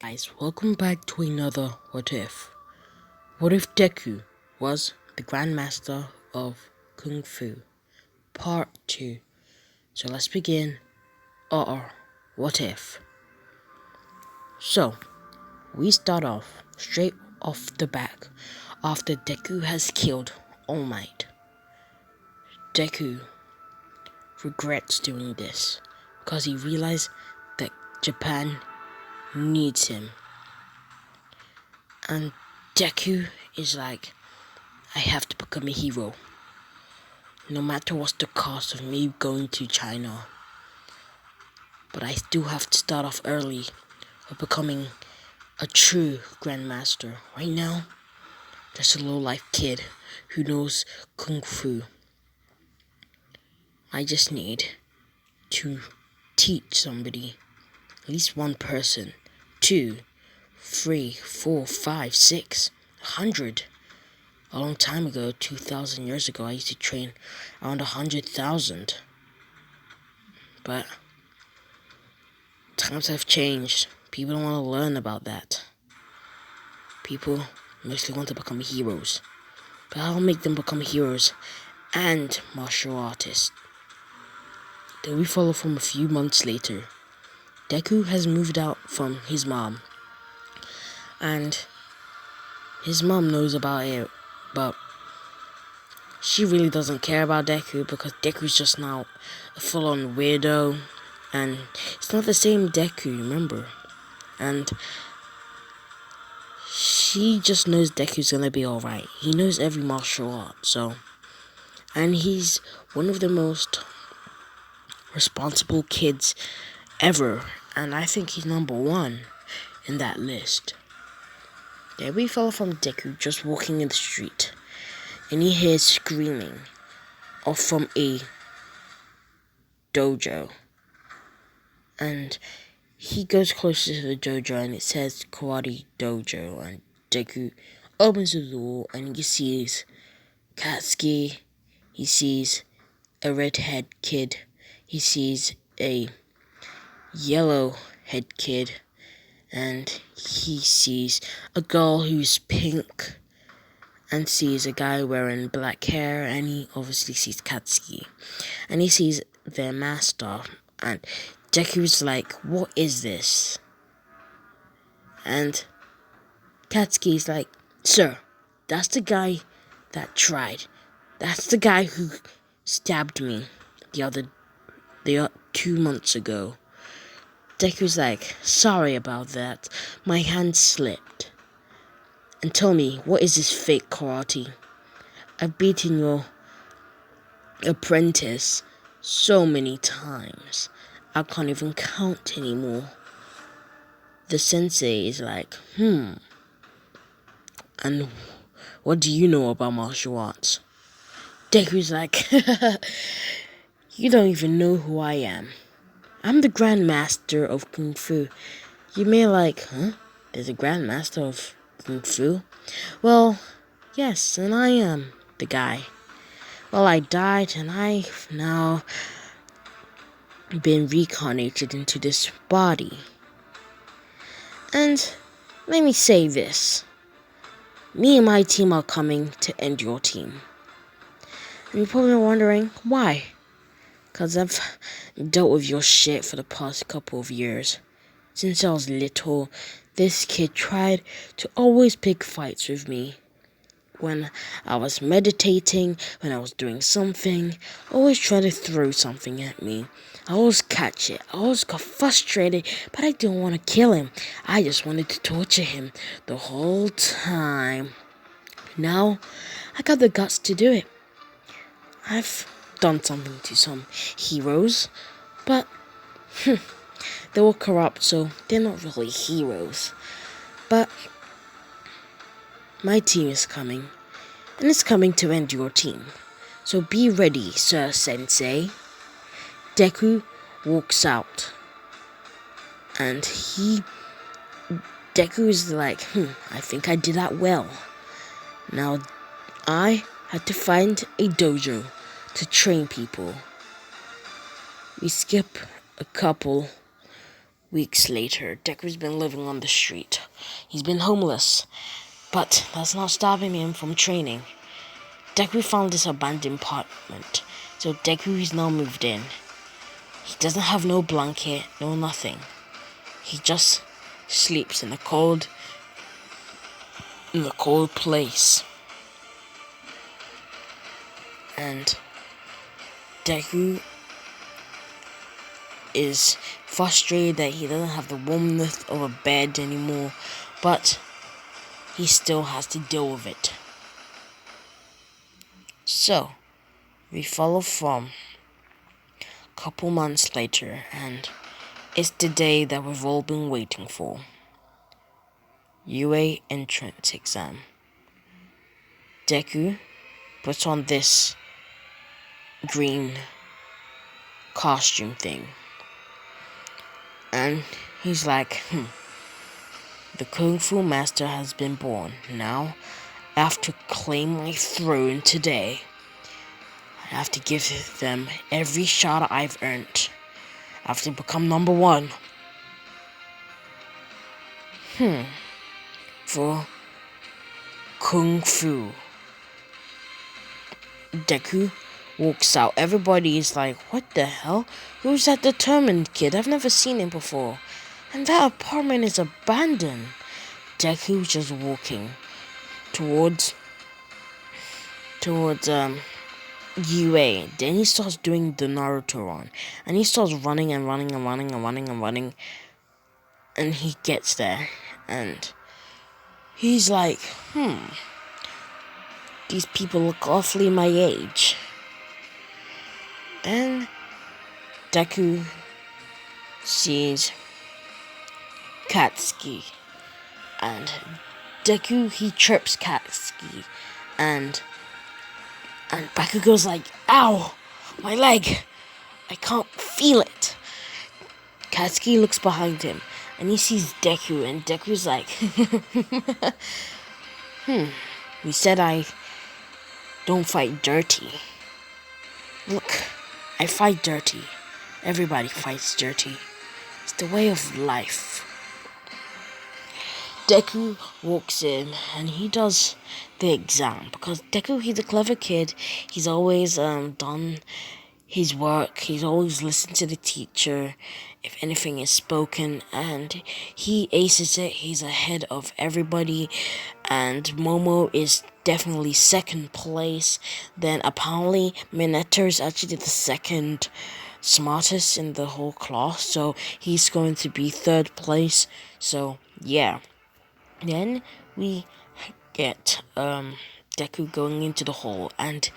Guys, welcome back to another What If. What if Deku was the grandmaster of Kung Fu? Part 2. So let's begin our What If. So, we start off straight off the back after Deku has killed All Might. Deku regrets doing this because he realized that Japan needs him. And Deku is like, I have to become a hero. No matter what's the cost of me going to China. But I still have to start off early of becoming a true grandmaster. Right now, just a low-life kid who knows Kung Fu. I just need to teach somebody, at least one person, 2, 3, 4, 5, 6, 100. A long time ago, 2,000 years ago, I used to train around 100,000. But times have changed. People don't want to learn about that. People mostly want to become heroes. But I'll make them become heroes and martial artists. Then we follow from a few months later. Deku has moved out from his mom. And his mom knows about it, but she really doesn't care about Deku because Deku's just now a full-on weirdo. And it's not the same Deku, remember? And she just knows Deku's gonna be alright. He knows every martial art, so. And he's one of the most responsible kids ever. And I think he's number 1 in that list. Then we follow from Deku just walking in the street. And he hears screaming off from a dojo. And he goes closer to the dojo and it says Karate Dojo. And Deku opens the door and he sees Katsuki. He sees a redhead kid. He sees a yellow head kid. And he sees a girl who's pink. And sees a guy wearing black hair. And he obviously sees Katsuki. And he sees their master. And Deku's like, what is this? And Katsuki's like, sir, that's the guy that tried. That's the guy who stabbed me the 2 months ago. Deku's like, sorry about that. My hand slipped. And tell me, what is this fake karate? I've beaten your apprentice so many times. I can't even count anymore. The sensei is like, and what do you know about martial arts? Deku's like, you don't even know who I am. I'm the grandmaster of Kung Fu. You may like, there's a grandmaster of Kung Fu? Well, yes, and I am the guy. Well, I died and I've now been reincarnated into this body. And let me say this. Me and my team are coming to end your team. And you're probably wondering, why? Because I've dealt with your shit for the past couple of years. Since I was little, this kid tried to always pick fights with me. When I was meditating, when I was doing something, always try to throw something at me. I always catch it. I always got frustrated, but I didn't want to kill him. I just wanted to torture him the whole time. Now, I got the guts to do it. I've done something to some heroes, but they were corrupt, so they're not really heroes. But my team is coming, and it's coming to end your team. So be ready, Sir Sensei. Deku walks out, and Deku is like, I think I did that well. Now, I had to find a dojo to train people. We skip a couple Weeks later, Deku's been living on the street. He's been homeless, but that's not stopping him from training. Deku found this abandoned apartment, so Deku is now moved in. He doesn't have no blanket, no nothing. He just sleeps in a cold place. And Deku is frustrated that he doesn't have the warmth of a bed anymore, but he still has to deal with it. So, we follow from a couple months later, and it's the day that we've all been waiting for. UA entrance exam. Deku puts on this green costume thing. And he's like, the Kung Fu Master has been born. Now, I have to claim my throne today. I have to give them every shot I've earned. I have to become number one. For Kung Fu. Deku walks out. Everybody is like, what the hell? Who's that determined kid? I've never seen him before. And that apartment is abandoned. Deku's just walking towards UA. Then he starts doing the Naruto run. And he starts running and running and running and running and running. And he gets there. And he's like, these people look awfully my age. Then Deku sees Katsuki. And Deku, he trips Katsuki. And Bakugo's like, ow, my leg. I can't feel it. Katsuki looks behind him. And he sees Deku. And Deku's like, we said I don't fight dirty. Look, I fight dirty. Everybody fights dirty. It's the way of life. Deku walks in and he does the exam because Deku, he's a clever kid. He's always done his work. He's always listened to the teacher if anything is spoken, and he aces it. He's ahead of everybody, and Momo is definitely second place. Then apparently Minato is actually the second smartest in the whole class, so he's going to be third place. So yeah. Then we get Deku going into the hall, and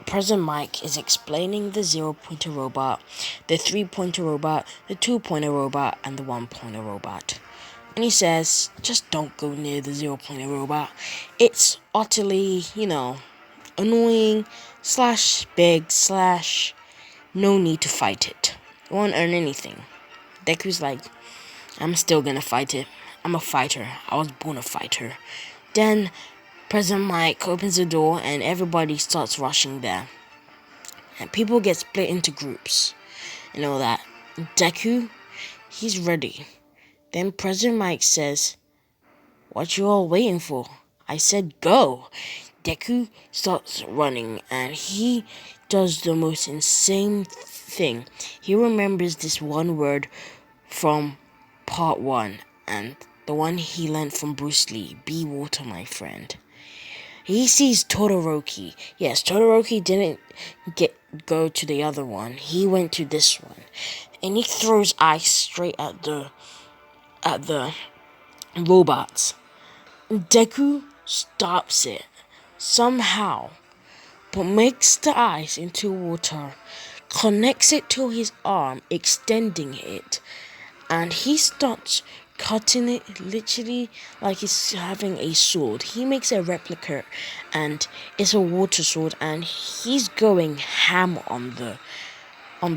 President Mike is explaining the 0-pointer robot, the 3-pointer robot, the 2-pointer robot, and the 1-pointer robot. And he says, just don't go near the 0-pointer robot. It's utterly, annoying, /big, no need to fight it. You won't earn anything. Deku's like, I'm still gonna fight it. I'm a fighter. I was born a fighter. Then President Mike opens the door and everybody starts rushing there. And people get split into groups. And all that. Deku, he's ready. Then President Mike says, what you all waiting for? I said go. Deku starts running and he does the most insane thing. He remembers this one word from part 1 and the one he learned from Bruce Lee. Be water, my friend. He sees Todoroki. Yes, Todoroki didn't go to the other one. He went to this one. And he throws ice straight at the robots. Deku stops it somehow, but makes the ice into water, connects it to his arm, extending it, and he starts cutting it literally like he's having a sword. He makes a replica and it's a water sword, and he's going ham on the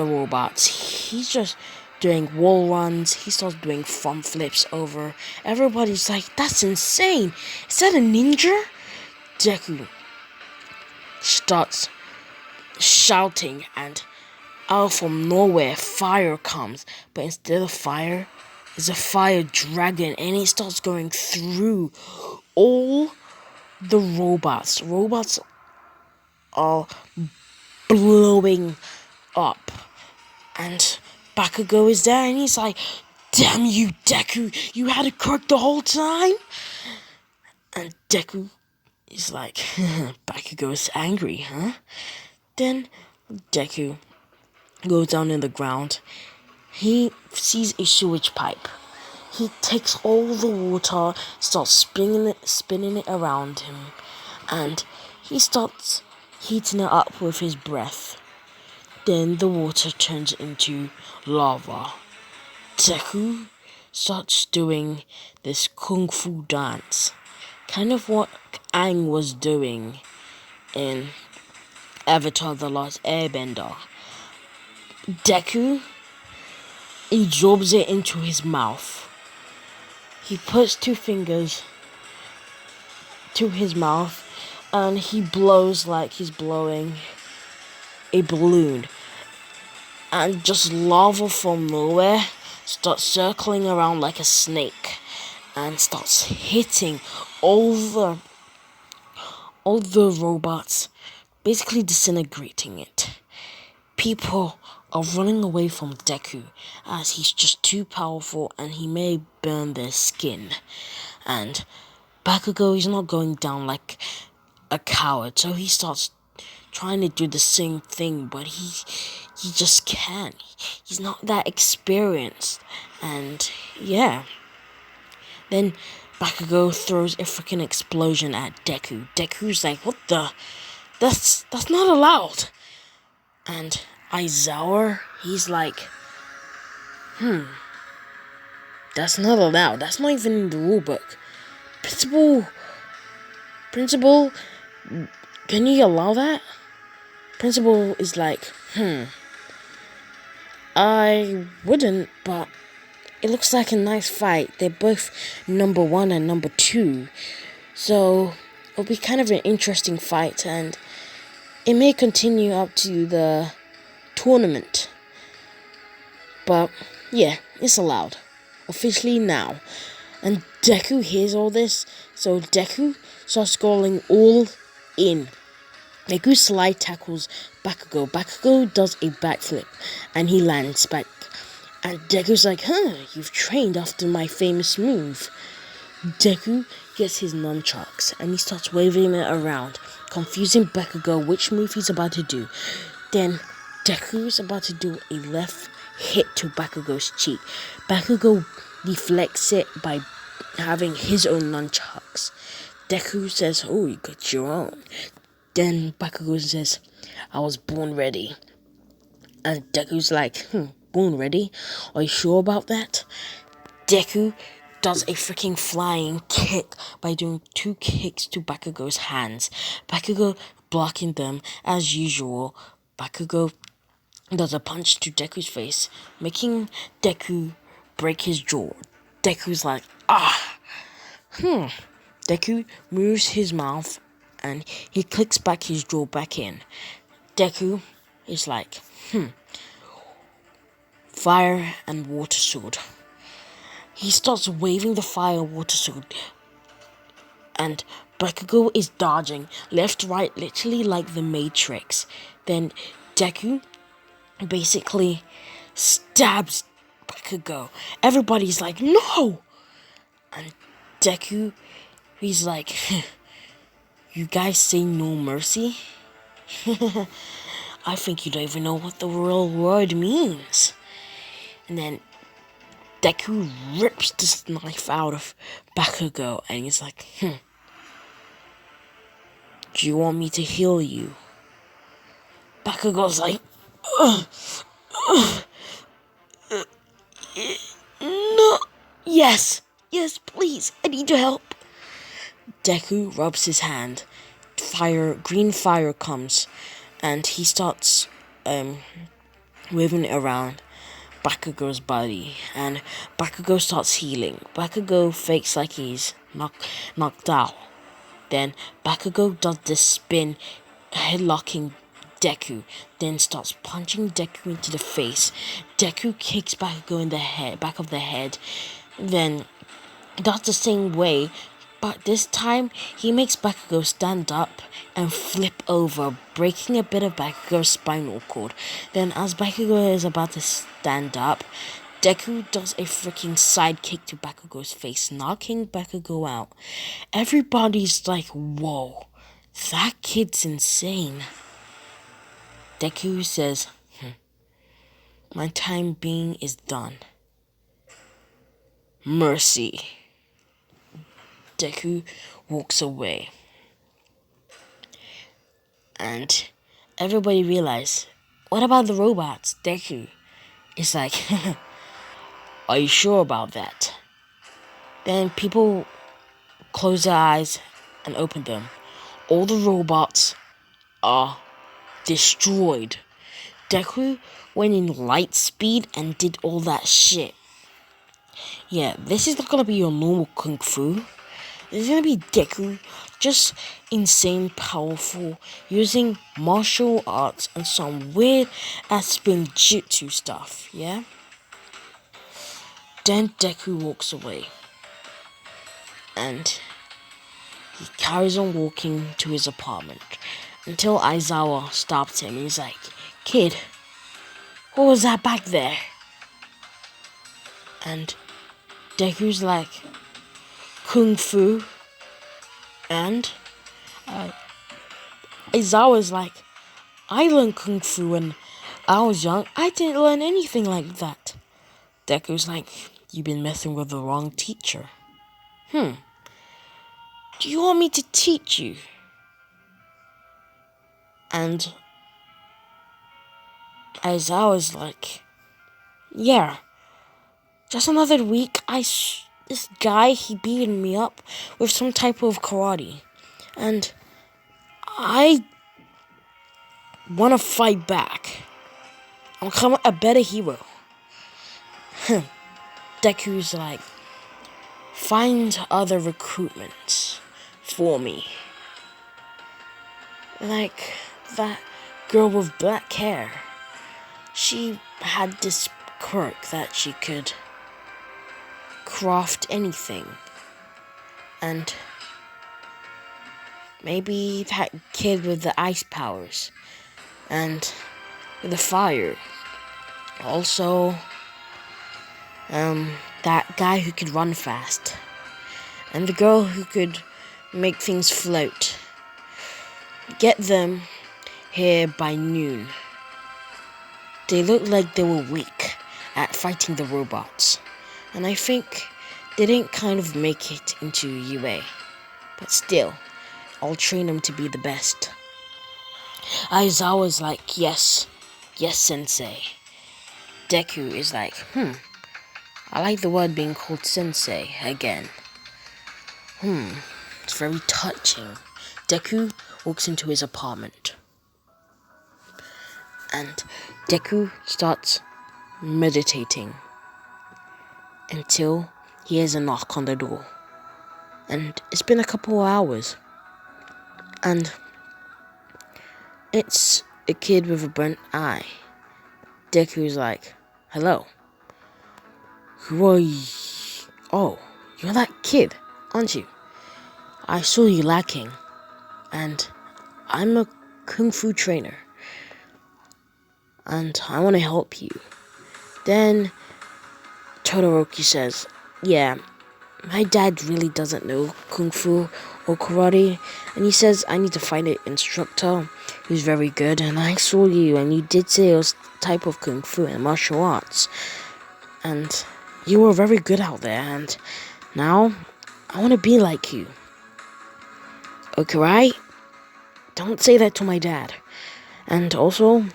robots. He's just doing wall runs. He starts doing front flips over. Everybody's like, that's insane. Is that a ninja? Deku starts shouting, and out from nowhere, fire comes. But instead of fire, it's a fire dragon, and it starts going through all the robots. Robots are blowing up. And Bakugo is there, and he's like, "Damn you, Deku! You had it correct the whole time?" And Deku is like, Bakugo is angry, huh? Then Deku goes down in the ground. He sees a sewage pipe. He takes all the water, starts spinning it around him, and he starts heating it up with his breath. Then the water turns into lava. Deku starts doing this kung fu dance, kind of what Aang was doing in Avatar: The Last Airbender. Deku absorbs it into his mouth. He puts 2 fingers to his mouth and he blows like he's blowing a balloon. And just lava from nowhere starts circling around like a snake and starts hitting all the robots, basically disintegrating it. People are running away from Deku as he's just too powerful and he may burn their skin. And Bakugo is not going down like a coward, so he starts trying to do the same thing, but he just can't. He's not that experienced. And yeah. Then Bakugo throws a freaking explosion at Deku. Deku's like, "What the? That's not allowed." And Aizawa, he's like, that's not allowed. That's not even in the rulebook. Principal, can you allow that? Principal is like, I wouldn't, but it looks like a nice fight. They're both number 1 and number 2. So it'll be kind of an interesting fight, and it may continue up to the tournament. But yeah, it's allowed. Officially now. And Deku hears all this, so Deku starts going all in. Deku slide tackles Bakugo. Bakugo does a backflip and he lands back. And Deku's like, you've trained after my famous move. Deku gets his nunchucks and he starts waving it around, confusing Bakugo which move he's about to do. Then Deku's about to do a left hit to Bakugo's cheek. Bakugo deflects it by having his own nunchucks. Deku says, "Oh, you got your own." Then Bakugo says, "I was born ready." And Deku's like, born ready? Are you sure about that? Deku does a freaking flying kick by doing 2 kicks to Bakugo's hands. Bakugo blocking them as usual. Bakugo does a punch to Deku's face, making Deku break his jaw. Deku's like, Deku moves his mouth and he clicks back his jaw back in. Deku is like, fire and water sword. He starts waving the fire water sword. And Bakugo is dodging left, right, literally like the Matrix. Then Deku basically stabs Bakugo. Everybody's like, "No!" And Deku, he's like, "You guys say no mercy? I think you don't even know what the real word means." And then Deku rips this knife out of Bakugo and he's like, "Do you want me to heal you?" Bakugo's like, "No, yes, please, I need your help." Deku rubs his hand. Green fire comes, and he starts waving it around Bakugo's body, and Bakugo starts healing. Bakugo fakes like he's knocked out. Then Bakugo does this spin, headlocking Deku, then starts punching Deku into the face. Deku kicks Bakugo in the back of the head, then does the same way, but this time he makes Bakugo stand up and flip over, breaking a bit of Bakugo's spinal cord. Then as Bakugo is about to stand up, Deku does a freaking sidekick to Bakugo's face, knocking Bakugo out. Everybody's like, whoa, that kid's insane. Deku says, my time being is done. Mercy. Deku walks away. And everybody realizes, what about the robots? Deku is like, are you sure about that? Then people close their eyes and open them. All the robots are destroyed. Deku went in light speed and did all that shit. Yeah, this is not gonna be your normal kung fu. This is gonna be Deku, just insane powerful, using martial arts and some weird ass jutsu stuff, yeah? Then Deku walks away. And he carries on walking to his apartment until Aizawa stops him and he's like, kid, what was that back there? And Deku's like, kung fu. And Aizawa's like, I learned kung fu when I was young. I didn't learn anything like that. Deku's like, you've been messing with the wrong teacher. Do you want me to teach you? And Aizawa's like, yeah. Just another week, this guy, he beat me up with some type of karate. And I want to fight back. I'm become a better hero. Deku's like, find other recruitments for me. Like that girl with black hair. She had this quirk that she could craft anything. And maybe that kid with the ice powers and with the fire. Also, that guy who could run fast. And the girl who could make things float. Get them here by noon. They look like they were weak at fighting the robots. And I think they didn't kind of make it into UA. But still, I'll train them to be the best. Aizawa's like, yes, sensei. Deku is like, I like the word being called sensei again. It's very touching. Deku walks into his apartment. And Deku starts meditating until he hears a knock on the door. And it's been a couple of hours. And it's a kid with a burnt eye. Deku's like, hello. Who are you? Oh, you're that kid, aren't you? I saw you lacking. And I'm a kung fu trainer. And I want to help you. Then Todoroki says, yeah, my dad really doesn't know kung fu or karate. And he says I need to find an instructor who's very good. And I saw you and you did say it was type of kung fu and martial arts. And you were very good out there. And now I want to be like you. Okay, right? Don't say that to my dad. And also,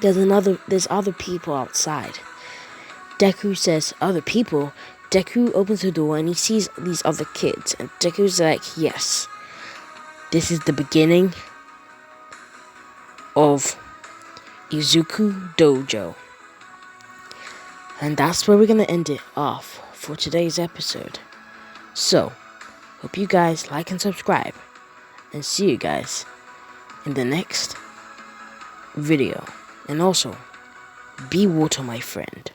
there's other people outside. Deku says, other people? Deku opens the door and he sees these other kids. And Deku's like, yes. This is the beginning of Izuku Dojo. And that's where we're going to end it off for today's episode. So, hope you guys like and subscribe. And see you guys in the next video. And also, be water, my friend.